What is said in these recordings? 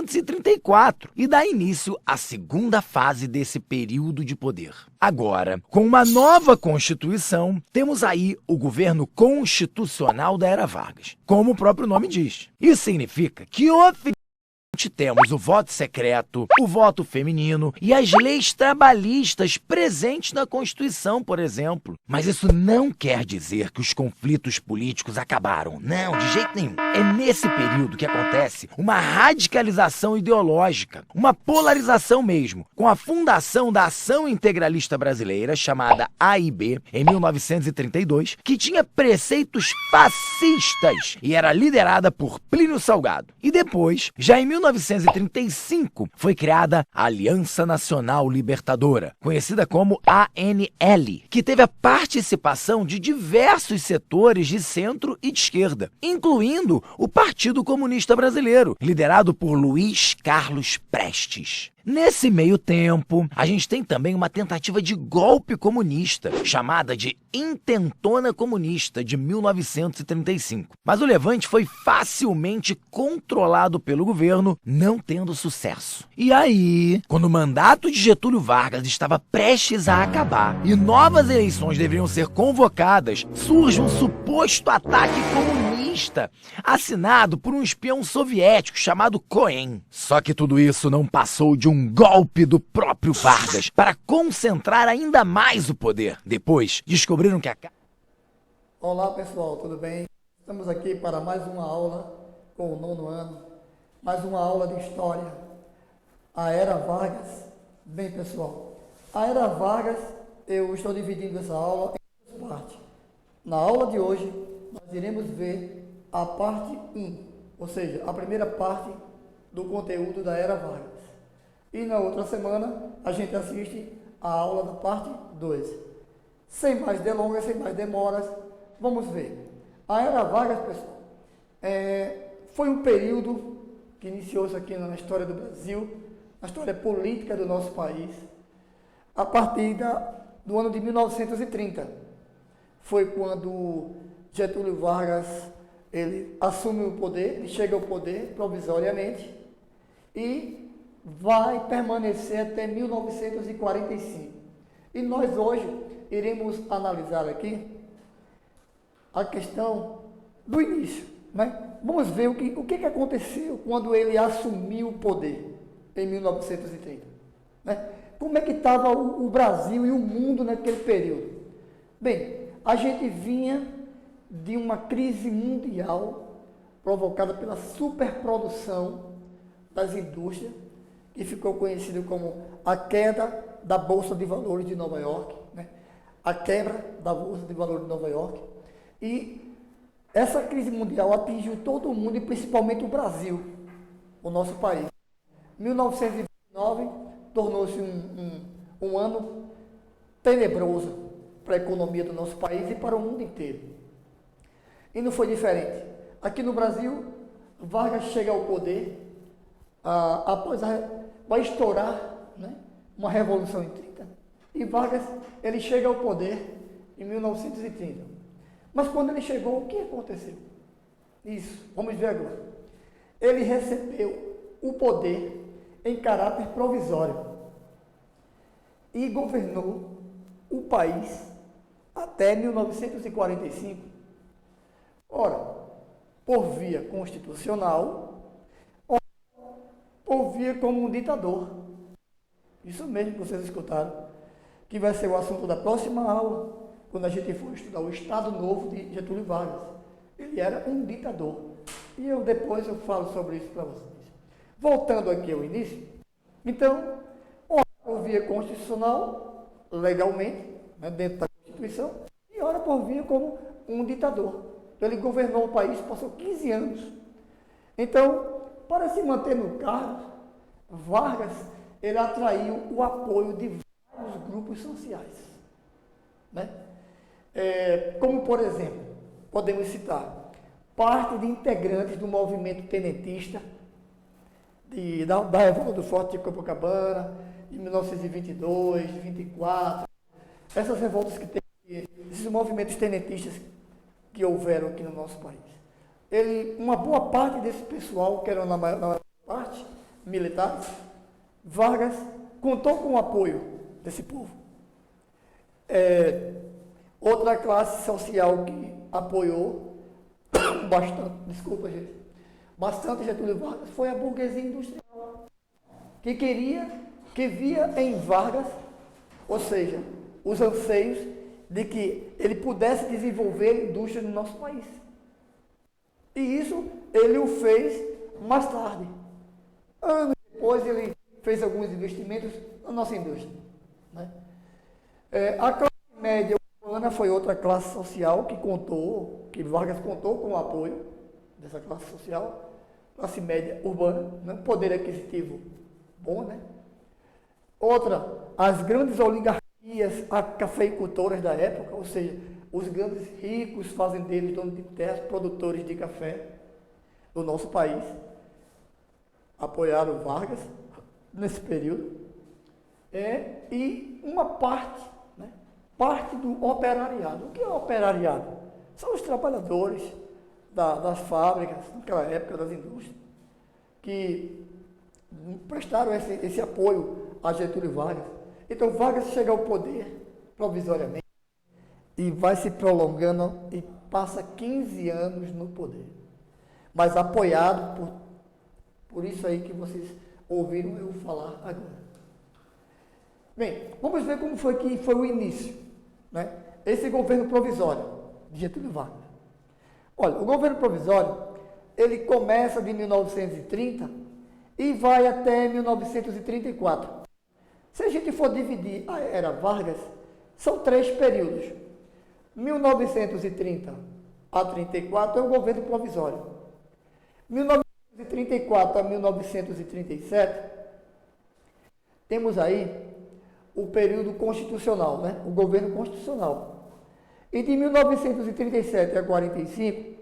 1934 e dá início à segunda fase desse período de poder. Agora, com uma nova Constituição, temos aí o governo constitucional da Era Vargas, como o próprio nome diz. Isso significa que temos o voto secreto, o voto feminino e as leis trabalhistas presentes na Constituição, por exemplo. Mas isso não quer dizer que os conflitos políticos acabaram. Não, de jeito nenhum. É nesse período que acontece uma radicalização ideológica, uma polarização mesmo, com a fundação da Ação Integralista Brasileira, chamada AIB, em 1932, que tinha preceitos fascistas e era liderada por Plínio Salgado. E depois, já em 1935, foi criada a Aliança Nacional Libertadora, conhecida como ANL, que teve a participação de diversos setores de centro e de esquerda, incluindo o Partido Comunista Brasileiro, liderado por Luiz Carlos Prestes. Nesse meio tempo, a gente tem também uma tentativa de golpe comunista, chamada de Intentona Comunista, de 1935. Mas o levante foi facilmente controlado pelo governo, não tendo sucesso. E aí, quando o mandato de Getúlio Vargas estava prestes a acabar e novas eleições deveriam ser convocadas, surge um suposto ataque comunista, assinado por um espião soviético chamado Cohen. Só que tudo isso não passou de um golpe do próprio Vargas para concentrar ainda mais o poder. Depois, descobriram que a... Olá pessoal, tudo bem? Estamos aqui para mais uma aula com o 9º ano, mais uma aula de História. A Era Vargas. Bem pessoal, a Era Vargas, eu estou dividindo essa aula em duas partes. Na aula de hoje, nós iremos ver a parte 1, ou seja, a primeira parte do conteúdo da Era Vargas. E na outra semana, a gente assiste a aula da parte 2. Sem mais delongas, sem mais demoras, vamos ver. A Era Vargas, pessoal, foi um período que iniciou-se aqui na história do Brasil, na história política do nosso país, a partir do ano de 1930. Foi quando Getúlio Vargas ele assume o poder, ele chega ao poder provisoriamente e vai permanecer até 1945. E nós hoje iremos analisar aqui a questão do início, né? Vamos ver o que aconteceu quando ele assumiu o poder em 1930, né? Como é que estava o Brasil e o mundo naquele período? Bem, a gente vinha de uma crise mundial provocada pela superprodução das indústrias, que ficou conhecido como a queda da Bolsa de Valores de Nova York, né? A quebra da Bolsa de Valores de Nova York. E essa crise mundial atingiu todo o mundo e principalmente o Brasil, o nosso país. 1929 tornou-se um ano tenebroso para a economia do nosso país e para o mundo inteiro. E não foi diferente. Aqui no Brasil, Vargas chega ao poder após vai estourar, né, uma revolução em 30. E Vargas, ele chega ao poder em 1930. Mas quando ele chegou, o que aconteceu? Isso, vamos ver agora. Ele recebeu o poder em caráter provisório e governou o país até 1945. Ora, por via constitucional, ou via como um ditador. Isso mesmo que vocês escutaram, que vai ser o assunto da próxima aula, quando a gente for estudar o Estado Novo de Getúlio Vargas. Ele era um ditador. E depois eu falo sobre isso para vocês. Voltando aqui ao início, então, ora por via constitucional, legalmente, né, dentro da Constituição, e ora por via como um ditador. Ele governou o país, passou 15 anos. Então, para se manter no cargo, Vargas ele atraiu o apoio de vários grupos sociais, né? Como, por exemplo, podemos citar parte de integrantes do movimento tenentista, da revolta do Forte de Copacabana, de 1922, 24, essas revoltas que tem, esses movimentos tenentistas que houveram aqui no nosso país. Uma boa parte desse pessoal, que era na maior parte, militares, Vargas contou com o apoio desse povo. Outra classe social que apoiou bastante, desculpa gente, bastante Getúlio Vargas foi a burguesia industrial, que via em Vargas, ou seja, os anseios de que ele pudesse desenvolver a indústria no nosso país. E isso ele o fez mais tarde. Anos depois ele fez alguns investimentos na nossa indústria, né? A classe média urbana foi outra classe social que Vargas contou com o apoio dessa classe social, classe média urbana, né? Poder aquisitivo bom, né? Outra, as grandes oligarquias cafeicultoras da época, ou seja, os grandes ricos fazendeiros, donos de terras, produtores de café do nosso país, apoiaram Vargas nesse período. E uma parte, né, parte do operariado. O que é operariado? São os trabalhadores das fábricas, naquela época das indústrias, que prestaram esse apoio a Getúlio Vargas. Então Vargas chega ao poder provisoriamente e vai se prolongando e passa 15 anos no poder, mas apoiado por isso aí que vocês ouviram eu falar agora. Bem, vamos ver como foi que foi o início, né? Esse governo provisório de Getúlio Vargas. Olha, o governo provisório, ele começa de 1930 e vai até 1934. Se a gente for dividir a era Vargas, são 3 períodos. 1930 a 34 é o governo provisório. 1934 a 1937, temos aí o período constitucional, né? O governo constitucional. E de 1937 a 45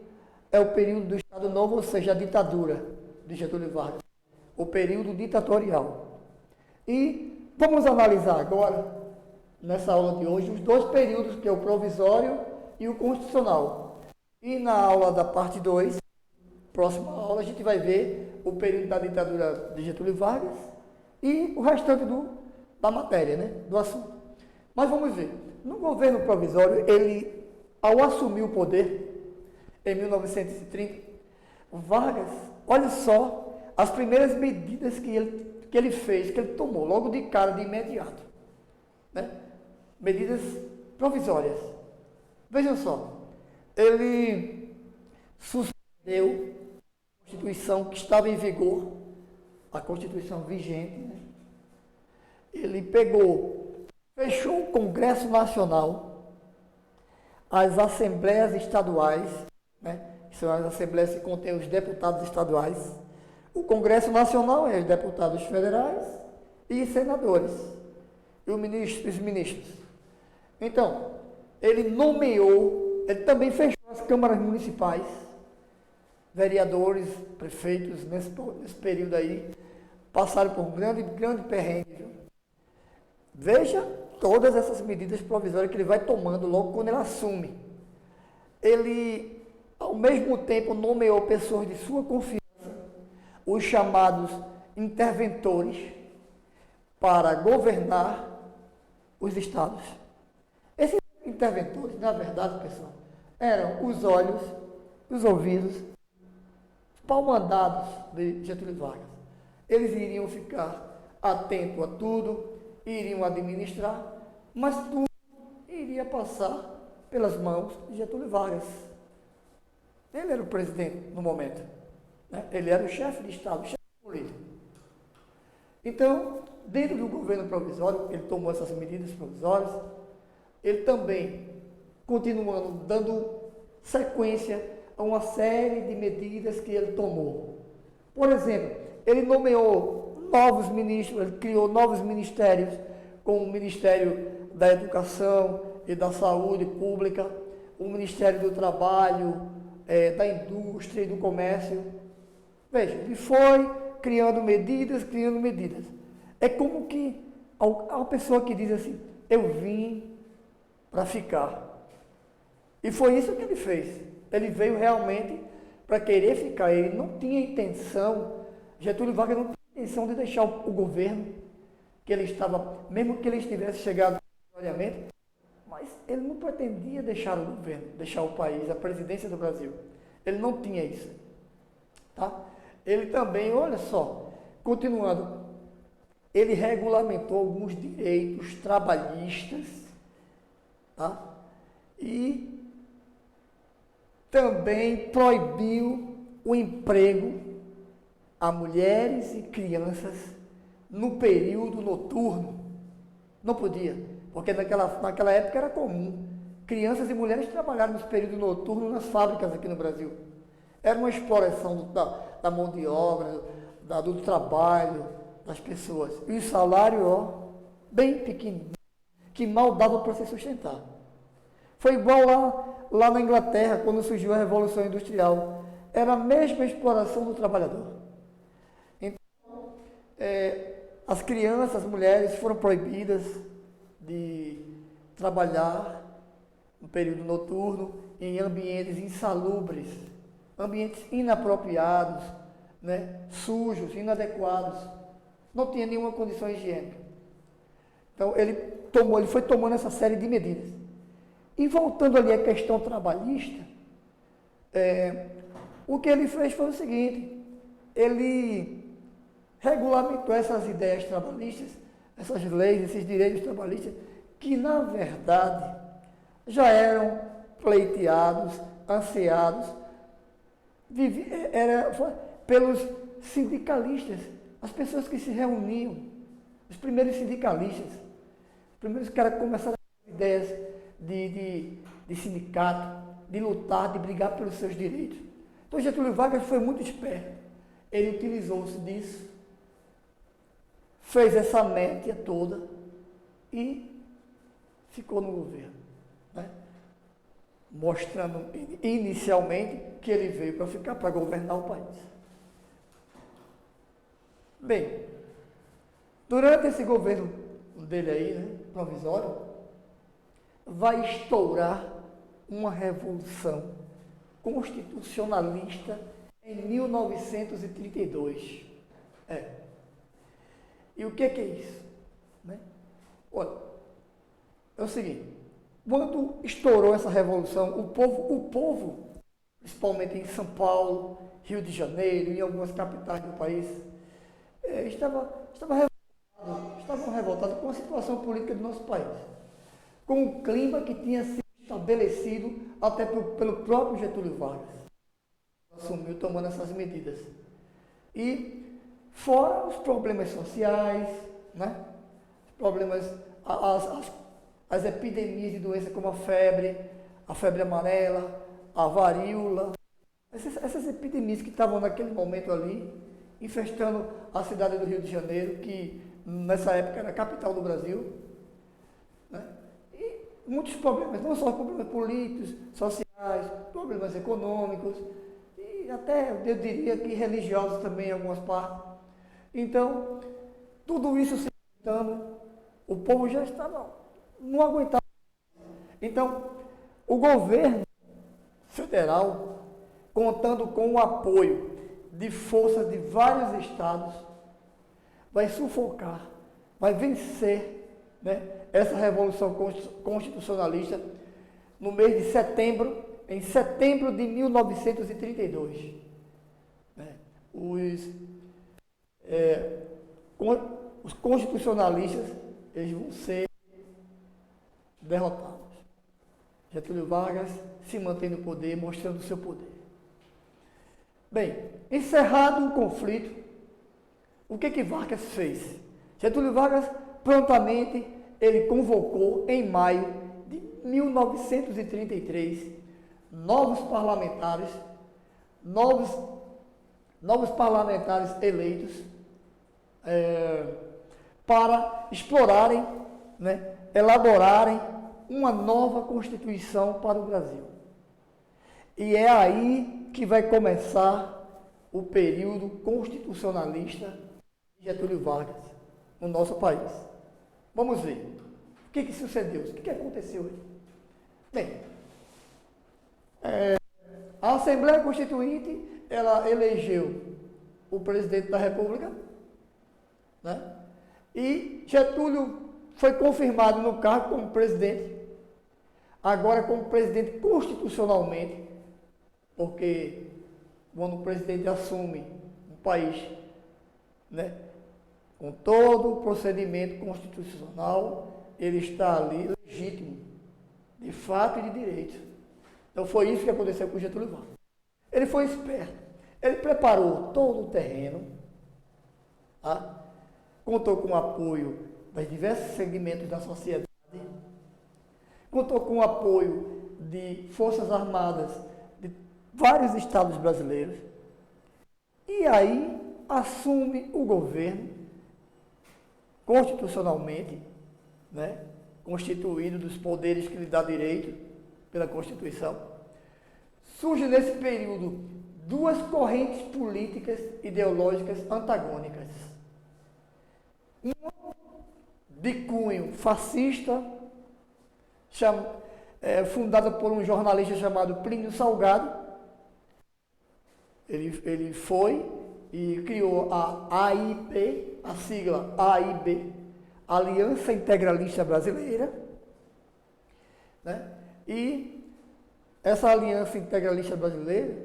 é o período do Estado Novo, ou seja, a ditadura de Getúlio Vargas, o período ditatorial. E vamos analisar agora, nessa aula de hoje, os 2 períodos, que é o provisório e o constitucional. E na aula da parte 2, próxima aula, a gente vai ver o período da ditadura de Getúlio Vargas e o restante da matéria, né, do assunto. Mas vamos ver, no governo provisório, ele, ao assumir o poder, em 1930, Vargas, olha só as primeiras medidas que ele fez, que ele tomou, logo de cara, de imediato, né? Medidas provisórias. Vejam só, ele suspendeu a Constituição que estava em vigor, a Constituição vigente, né? Ele fechou o Congresso Nacional, as Assembleias Estaduais, né? Que são as assembleias que contêm os deputados estaduais. O Congresso Nacional é os deputados federais e senadores, e os ministros. Então, ele também fechou as câmaras municipais, vereadores, prefeitos, nesse período aí, passaram por um grande perrengue. Viu? Veja todas essas medidas provisórias que ele vai tomando logo quando ele assume. Ele, ao mesmo tempo, nomeou pessoas de sua confiança, os chamados interventores, para governar os estados. Esses interventores, na verdade, pessoal, eram os olhos, os ouvidos, os pau-mandados de Getúlio Vargas. Eles iriam ficar atentos a tudo, iriam administrar, mas tudo iria passar pelas mãos de Getúlio Vargas. Ele era o presidente no momento, né? Ele era o chefe de Estado, o chefe político. Então, dentro do governo provisório, ele tomou essas medidas provisórias, ele também, continuando, dando sequência a uma série de medidas que ele tomou. Por exemplo, ele nomeou novos ministros, ele criou novos ministérios, como o Ministério da Educação e da Saúde Pública, o Ministério do Trabalho, da Indústria e do Comércio. Veja, ele foi criando medidas. É como que a pessoa que diz assim, eu vim para ficar. E foi isso que ele fez. Ele veio realmente para querer ficar. Ele não tinha intenção, Getúlio Vargas não tinha intenção de deixar o governo, que ele estava, mesmo que ele estivesse chegado obviamente, mas ele não pretendia deixar o governo, deixar o país, a presidência do Brasil. Ele não tinha isso. Tá? Ele também, olha só, continuando, ele regulamentou alguns direitos trabalhistas, tá? E também proibiu o emprego a mulheres e crianças no período noturno. Não podia, porque naquela época era comum crianças e mulheres trabalharem nos períodos noturnos nas fábricas aqui no Brasil. Era uma exploração da mão de obra, do trabalho das pessoas. E o salário, ó, bem pequenininho, que mal dava para se sustentar. Foi igual lá na Inglaterra, quando surgiu a Revolução Industrial. Era a mesma exploração do trabalhador. Então, as crianças, as mulheres foram proibidas de trabalhar no período noturno em ambientes insalubres, ambientes inapropriados, né, sujos, inadequados. Não tinha nenhuma condição higiênica. Então, ele foi tomando essa série de medidas. E voltando ali à questão trabalhista, o que ele fez foi o seguinte: ele regulamentou essas ideias trabalhistas, essas leis, esses direitos trabalhistas, que na verdade já eram pleiteados, ansiados, pelos sindicalistas, as pessoas que se reuniam, os primeiros sindicalistas, os primeiros caras que começaram a ter ideias de sindicato, de lutar, de brigar pelos seus direitos. Então Getúlio Vargas foi muito esperto. Ele utilizou-se disso, fez essa média toda e ficou no governo, né? Mostrando inicialmente que ele veio para ficar, para governar o país. Bem, durante esse governo dele aí, né, provisório, vai estourar uma revolução constitucionalista em 1932. E o que é isso? Né? Olha, é o seguinte: quando estourou essa revolução, o povo, principalmente em São Paulo, Rio de Janeiro e em algumas capitais do país, estavam revoltados com a situação política do nosso país, com o clima que tinha sido estabelecido até pelo próprio Getúlio Vargas. Assumiu tomando essas medidas. E fora os problemas sociais, né? Os problemas, as epidemias de doenças como a febre amarela, a varíola, essas epidemias que estavam naquele momento ali, infestando a cidade do Rio de Janeiro, que nessa época era a capital do Brasil, né? E muitos problemas, não só problemas políticos, sociais, problemas econômicos, e até, eu diria que religiosos também em algumas partes. Então, tudo isso se juntando, o povo já estava, não aguentava. Então, o governo federal, contando com o apoio de forças de vários estados, vai sufocar, vai vencer, né, essa revolução constitucionalista no mês de setembro, em setembro de 1932. Né? Os constitucionalistas, eles vão ser derrotados. Getúlio Vargas se mantém no poder, mostrando o seu poder. Bem, encerrado o conflito, o que Vargas fez? Getúlio Vargas, prontamente, ele convocou, em maio de 1933, novos parlamentares eleitos, para explorarem, né, elaborarem uma nova Constituição para o Brasil. E é aí que vai começar o período constitucionalista de Getúlio Vargas no nosso país. Vamos ver. O que sucedeu? O que aconteceu aí? Bem, a Assembleia Constituinte, ela elegeu o presidente da República, né? E Getúlio foi confirmado no cargo como presidente, agora como presidente constitucionalmente, porque quando o presidente assume um país, né, com todo o procedimento constitucional, ele está ali legítimo, de fato e de direito. Então foi isso que aconteceu com Getúlio Vargas. Ele foi esperto, ele preparou todo o terreno, tá? Contou com o apoio dos diversos segmentos da sociedade, contou com o apoio de forças armadas de vários estados brasileiros, e aí assume o governo constitucionalmente, né, constituído dos poderes que lhe dá direito pela Constituição. Surge nesse período duas correntes políticas ideológicas antagônicas. Uma de cunho fascista, fundada por um jornalista chamado Plínio Salgado. Ele foi e criou a AIB, a sigla AIB, Aliança Integralista Brasileira, né? E essa Aliança Integralista Brasileira,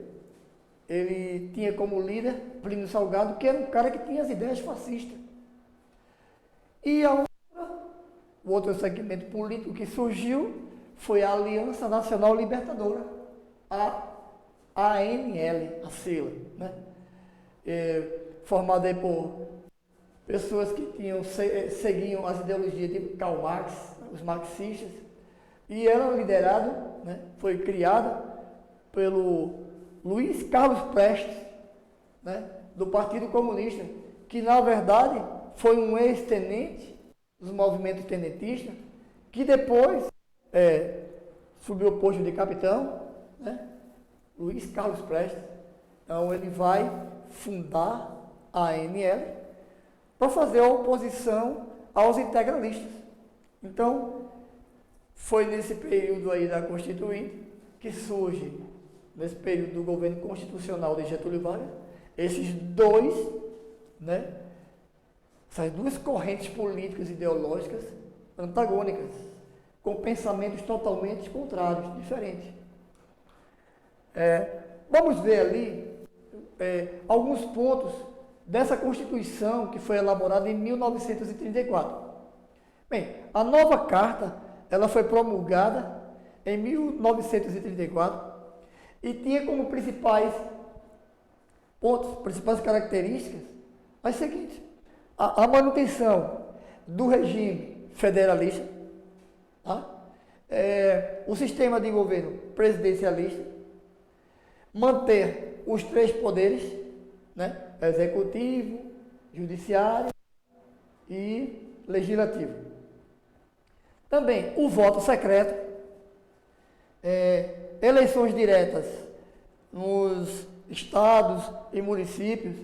ele tinha como líder Plínio Salgado, que era um cara que tinha as ideias fascistas. E o outro segmento político que surgiu foi a Aliança Nacional Libertadora, a ANL, a sigla, né? Formada aí por pessoas que seguiam as ideologias de Karl Marx, os marxistas, e era liderado, né, foi criada pelo Luiz Carlos Prestes, né, do Partido Comunista, que na verdade foi um ex-tenente dos movimentos tenentistas, que depois subiu o posto de capitão, né, Luiz Carlos Prestes. Então ele vai fundar a ANL para fazer a oposição aos integralistas. Então, foi nesse período aí da Constituinte que surge, nesse período do governo constitucional de Getúlio Vargas, esses dois, né, essas duas correntes políticas e ideológicas antagônicas, com pensamentos totalmente contrários, diferentes. Vamos ver ali alguns pontos dessa Constituição que foi elaborada em 1934. Bem, a nova Carta, ela foi promulgada em 1934 e tinha como principais pontos, principais características, as seguintes: a manutenção do regime federalista, tá? O sistema de governo presidencialista, manter os três poderes, né? Executivo, judiciário e legislativo. Também o voto secreto, eleições diretas nos estados e municípios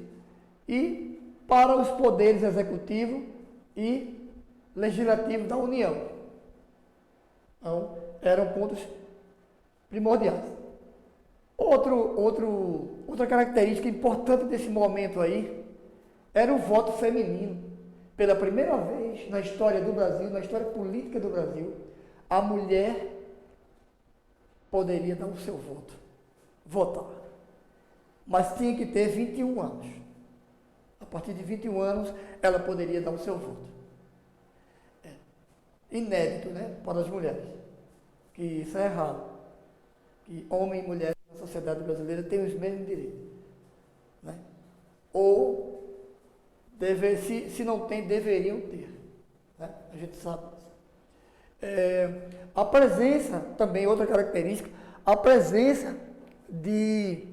e para os poderes executivo e legislativo da União. Então, eram pontos primordiais. Outra característica importante desse momento aí era o voto feminino. Pela primeira vez na história do Brasil, na história política do Brasil, a mulher poderia dar o seu voto, votar. Mas tinha que ter 21 anos. A partir de 21 anos, ela poderia dar o seu voto. Inédito, né, para as mulheres. Que isso é errado. Que homem e mulher na sociedade brasileira têm os mesmos direitos, né? Ou se não tem, deveriam ter, né? A gente sabe disso. A presença, também outra característica, a presença de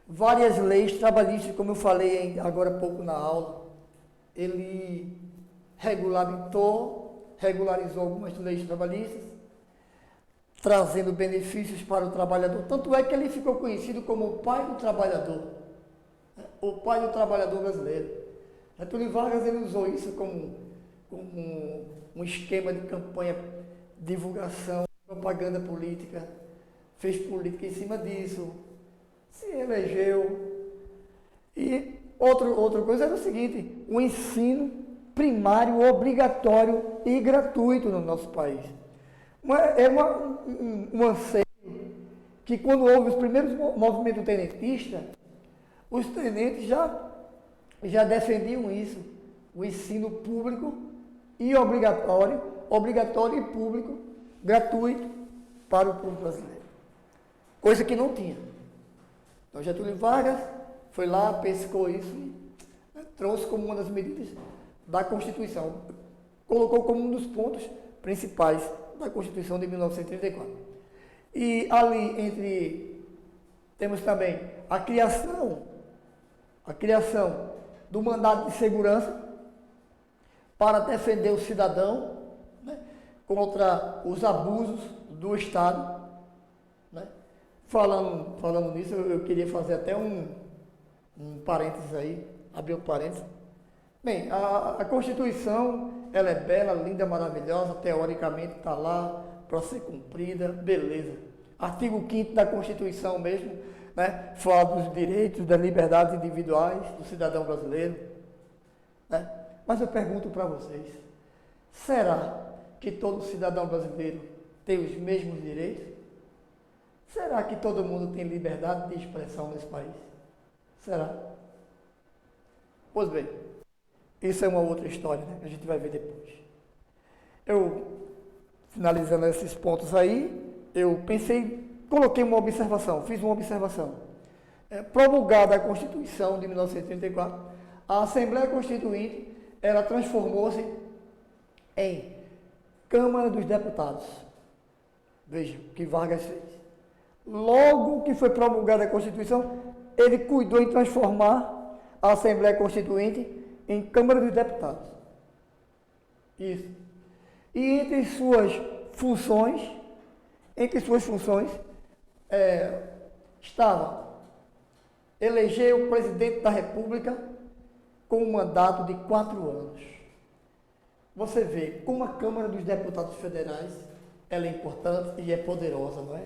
várias leis trabalhistas, como eu falei agora há pouco na aula. Ele regularizou algumas leis trabalhistas, trazendo benefícios para o trabalhador. Tanto é que ele ficou conhecido como o pai do trabalhador, o pai do trabalhador brasileiro. Getúlio Vargas, ele usou isso como um esquema de campanha, divulgação, propaganda política, fez política em cima disso, se elegeu e Outra coisa era o seguinte, o ensino primário obrigatório e gratuito no nosso país. Um anseio que quando houve os primeiros movimentos tenentistas, os tenentes já defendiam isso, o ensino público e obrigatório e público, gratuito para o povo brasileiro. Coisa que não tinha. Então Getúlio Vargas foi lá, pescou isso e trouxe como uma das medidas da Constituição. Colocou como um dos pontos principais da Constituição de 1934. E ali temos também a criação do mandado de segurança para defender o cidadão, né, contra os abusos do Estado. Né? Falando nisso, eu queria fazer até um parênteses aí, abrir um parênteses. Bem, a Constituição, ela é bela, linda, maravilhosa, teoricamente está lá para ser cumprida, beleza. Artigo 5º da Constituição mesmo, né, fala dos direitos, das liberdades individuais do cidadão brasileiro. Né? Mas eu pergunto para vocês, será que todo cidadão brasileiro tem os mesmos direitos? Será que todo mundo tem liberdade de expressão nesse país? Será? Pois bem, isso é uma outra história, né, que a gente vai ver depois. Finalizando esses pontos aí, eu coloquei uma observação, fiz uma observação. Promulgada a Constituição de 1934, a Assembleia Constituinte, ela transformou-se em Câmara dos Deputados. Veja o que Vargas fez. Logo que foi promulgada a Constituição, ele cuidou em transformar a Assembleia Constituinte em Câmara dos Deputados. Isso. E entre suas funções, estava eleger o presidente da República com um mandato de 4 anos. Você vê como a Câmara dos Deputados Federais ela é importante e é poderosa, não é?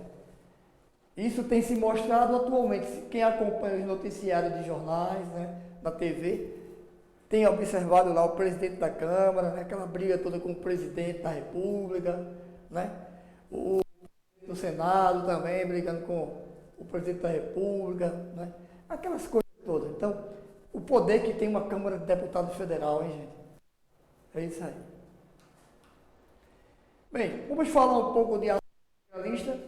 Isso tem se mostrado atualmente. Quem acompanha os noticiários de jornais, né, na TV, tem observado lá o presidente da Câmara, né, aquela briga toda com o presidente da República, né, o Senado também brigando com o presidente da República, né, aquelas coisas todas. Então, o poder que tem uma Câmara de Deputados Federal, hein, gente? É isso aí. Bem, vamos falar um pouco de ação integralista,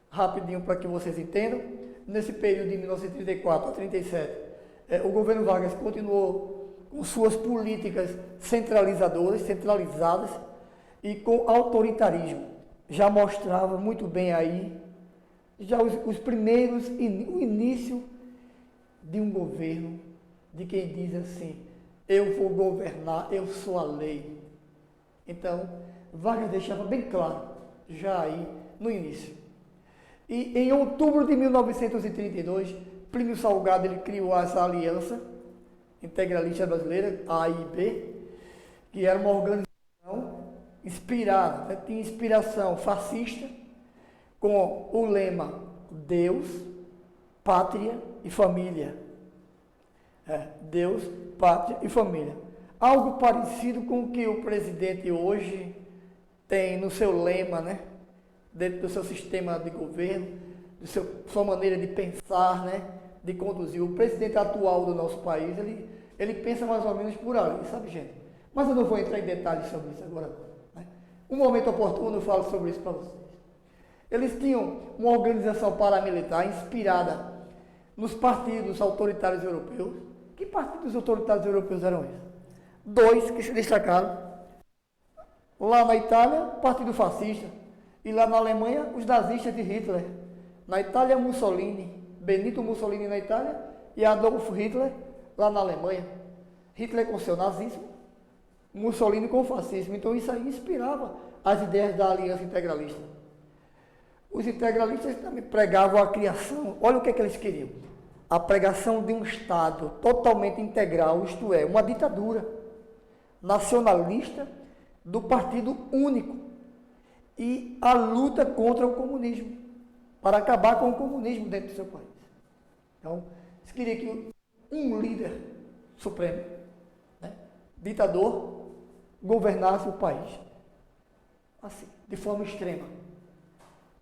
rapidinho para que vocês entendam. Nesse período de 1934 a 1937, o governo Vargas continuou com suas políticas centralizadas e com autoritarismo. Já mostrava muito bem aí, já os primeiros, o início de um governo, de quem diz assim, eu vou governar, eu sou a lei. Então, Vargas deixava bem claro, já aí no início. E em outubro de 1932, Plínio Salgado ele criou essa aliança integralista brasileira, a AIB, que era uma organização inspirada, né, tinha inspiração fascista, com o lema Deus, Pátria e Família. Deus, Pátria e Família. Algo parecido com o que o presidente hoje tem no seu lema, né? Dentro do seu sistema de governo, sua maneira de pensar, né? De conduzir. O presidente atual do nosso país, ele pensa mais ou menos por ali, sabe, gente? Mas eu não vou entrar em detalhes sobre isso agora. Né? Um momento oportuno eu falo sobre isso para vocês. Eles tinham uma organização paramilitar inspirada nos partidos autoritários europeus. Que partidos autoritários europeus eram esses? 2 que se destacaram. Lá na Itália, o Partido Fascista. E lá na Alemanha, os nazistas de Hitler. Na Itália, Mussolini. Benito Mussolini na Itália e Adolf Hitler lá na Alemanha. Hitler com seu nazismo, Mussolini com o fascismo. Então isso aí inspirava as ideias da Aliança Integralista. Os integralistas também pregavam a criação. Olha o que eles queriam. A pregação de um Estado totalmente integral, isto é, uma ditadura nacionalista do partido único e a luta contra o comunismo, para acabar com o comunismo dentro do seu país. Então, eles queriam que um líder supremo, né, ditador, governasse o país, assim, de forma extrema,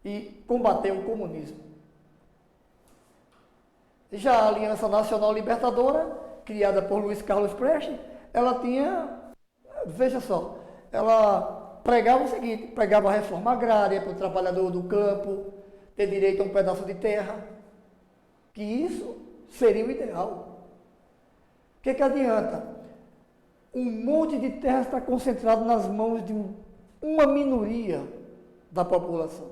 e combater o comunismo. Já a Aliança Nacional Libertadora, criada por Luiz Carlos Prestes, ela tinha, veja só, ela pregava o seguinte, pregava a reforma agrária para o trabalhador do campo, ter direito a um pedaço de terra, que isso seria o ideal. O que adianta? Um monte de terra está concentrado nas mãos de uma minoria da população,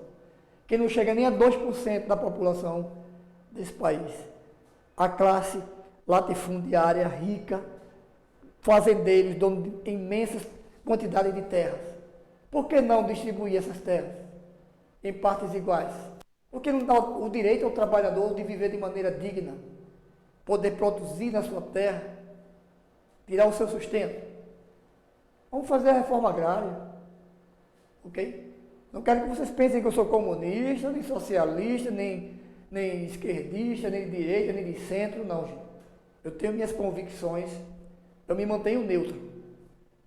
que não chega nem a 2% da população desse país. A classe latifundiária rica, fazendeiros, donos de imensas quantidades de terras. Por que não distribuir essas terras em partes iguais? Por que não dar o direito ao trabalhador de viver de maneira digna, poder produzir na sua terra, tirar o seu sustento? Vamos fazer a reforma agrária, ok? Não quero que vocês pensem que eu sou comunista, nem socialista, nem esquerdista, nem de direita, nem de centro, não, gente. Eu tenho minhas convicções, eu me mantenho neutro,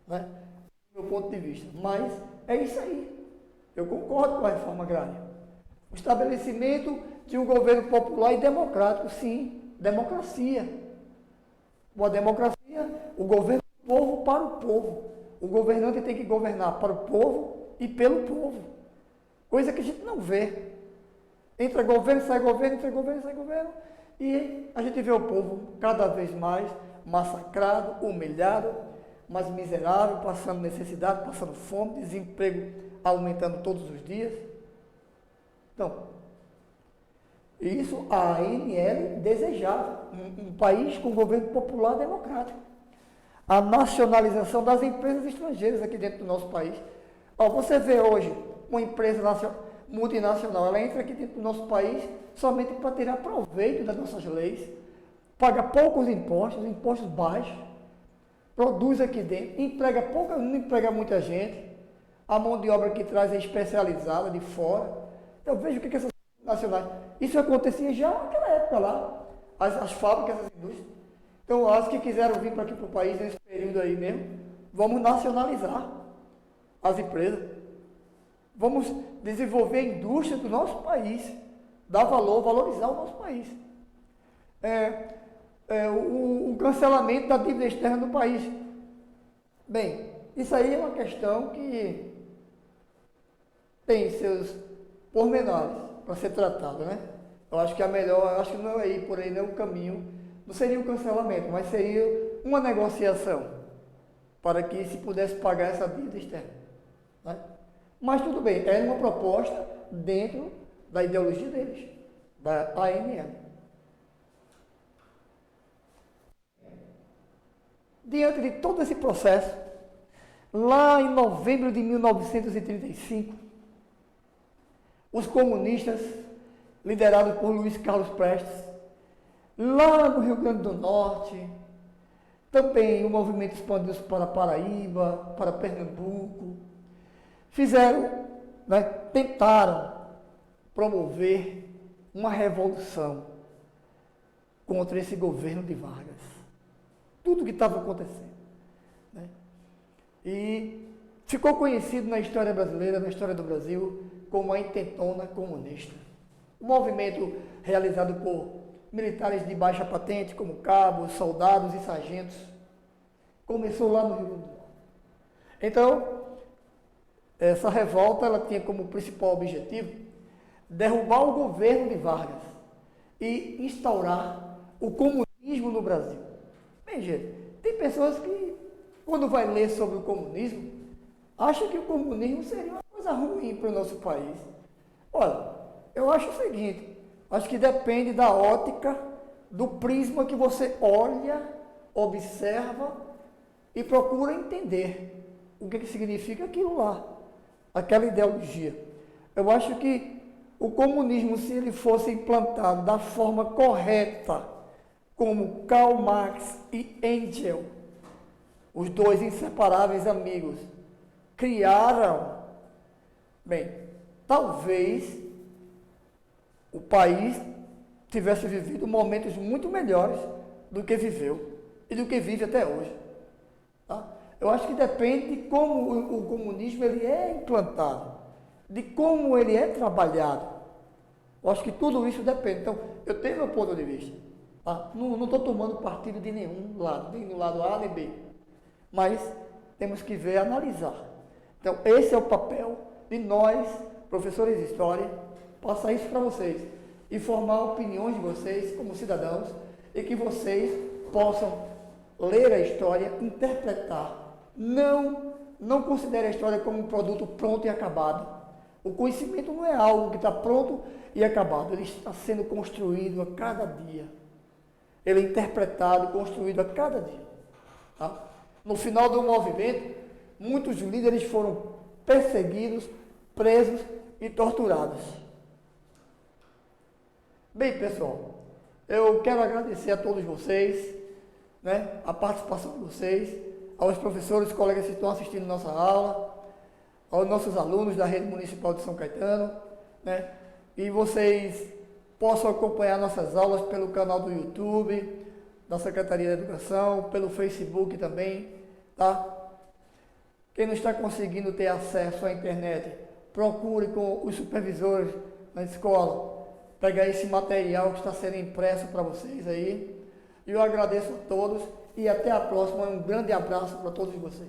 né? Do meu ponto de vista. Mas é isso aí. Eu concordo com a reforma agrária. O estabelecimento de um governo popular e democrático, sim, democracia. Uma democracia, o governo do povo para o povo. O governante tem que governar para o povo e pelo povo. Coisa que a gente não vê. Entra governo, sai governo, entra governo, sai governo. E a gente vê o povo cada vez mais massacrado, humilhado, mais miserável, passando necessidade, passando fome, desemprego aumentando todos os dias. Então, isso a ANL desejava, um país com governo popular democrático. A nacionalização das empresas estrangeiras aqui dentro do nosso país. Ó, você vê hoje uma empresa multinacional, ela entra aqui dentro do nosso país somente para tirar proveito das nossas leis, paga poucos impostos, impostos baixos, produz aqui dentro, emprega pouca, não emprega muita gente, a mão de obra que traz é especializada de fora. Então veja o que essas nacionais. Isso acontecia já naquela época lá, as fábricas, as indústrias. Então as que quiseram vir para aqui para o país nesse período aí mesmo, vamos nacionalizar as empresas. Vamos desenvolver a indústria do nosso país, dar valor, valorizar o nosso país. O cancelamento da dívida externa do país. Bem, isso aí é uma questão que tem seus pormenores para ser tratado, né? Eu acho que eu acho que não é ir por aí, não é o caminho, não seria o cancelamento, mas seria uma negociação para que se pudesse pagar essa dívida externa, né? Mas tudo bem, é uma proposta dentro da ideologia deles, da ANL. Diante de todo esse processo, lá em novembro de 1935, os comunistas, liderados por Luiz Carlos Prestes, lá no Rio Grande do Norte, também o movimento expandiu-se para Paraíba, para Pernambuco, tentaram promover uma revolução contra esse governo de Vargas. Tudo que estava acontecendo, né? E ficou conhecido na história brasileira, na história do Brasil, como a intentona comunista. Um movimento realizado por militares de baixa patente, como cabos, soldados e sargentos, começou lá no Rio Grande do Norte. Então, essa revolta ela tinha como principal objetivo derrubar o governo de Vargas e instaurar o comunismo no Brasil. Bem, gente, tem pessoas que, quando vai ler sobre o comunismo, acham que o comunismo seria uma coisa ruim para o nosso país. Olha, eu acho o seguinte, acho que depende da ótica, do prisma que você olha, observa e procura entender o que significa aquilo lá, aquela ideologia. Eu acho que o comunismo, se ele fosse implantado da forma correta, como Karl Marx e Engels, os dois inseparáveis amigos, criaram, bem, talvez o país tivesse vivido momentos muito melhores do que viveu e do que vive até hoje. Tá? Eu acho que depende de como o comunismo ele é implantado, de como ele é trabalhado. Eu acho que tudo isso depende. Então, eu tenho meu ponto de vista. Tá? Não estou tomando partido de nenhum lado, nem do lado A nem B. Mas temos que ver, analisar. Então, esse é o papel de nós, professores de história, passar isso para vocês e formar opiniões de vocês como cidadãos e que vocês possam ler a história, interpretar. Não considere a história como um produto pronto e acabado. O conhecimento não é algo que está pronto e acabado. Ele está sendo construído a cada dia. Ele é interpretado e construído a cada dia. Tá? No final do movimento, muitos líderes foram perseguidos, presos e torturados. Bem, pessoal, eu quero agradecer a todos vocês, né, a participação de vocês, aos professores e colegas que estão assistindo nossa aula, aos nossos alunos da Rede Municipal de São Caetano, né, e vocês possam acompanhar nossas aulas pelo canal do YouTube, da Secretaria da Educação, pelo Facebook também, tá? Quem não está conseguindo ter acesso à internet, procure com os supervisores na escola, pegar esse material que está sendo impresso para vocês aí. E eu agradeço a todos e até a próxima. Um grande abraço para todos vocês.